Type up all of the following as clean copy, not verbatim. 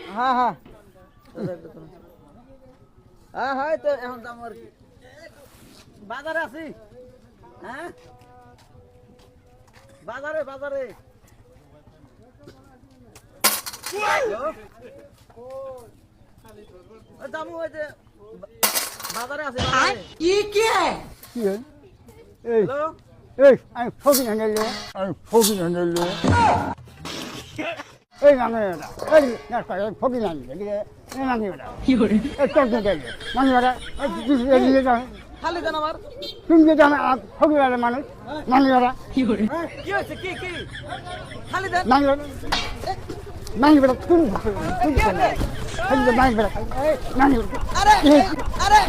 হ্যাঁ হ্যাঁ হ্যাঁ হ্যাঁ তো এখন তো আমার বাজারে আছি। হ্যাঁ বাজারে বাজারে দামু ওই যে বাজারে আছে কি কি এই এই আমি ফকির আনলে এই মানে এই না ফকির আনলে এই মানে কি করে এই তো তো গেল মানে খালি দেন আমার তুমি যে জানো ফকির আনলে মানুষ মানে কি করে কি হচ্ছে কি কি খালি দেন মানে মানে বড় তুমি মানে বড় মানে আরে আরে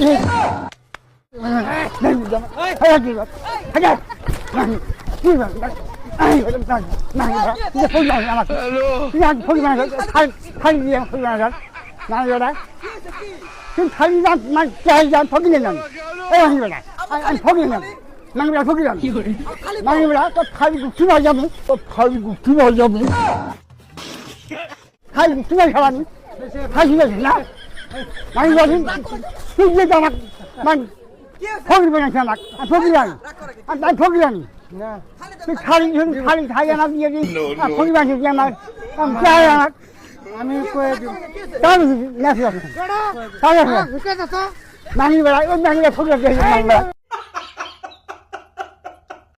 ফকির বানাইছে আমাকে ফকির আনি আমি ফকির আনি তুই খালি খালি খাই আমার দিয়ে দিই ফকির বানিয়েছি আমার চাই আমার আমি মানি বেড়াই ওই মানি ফকির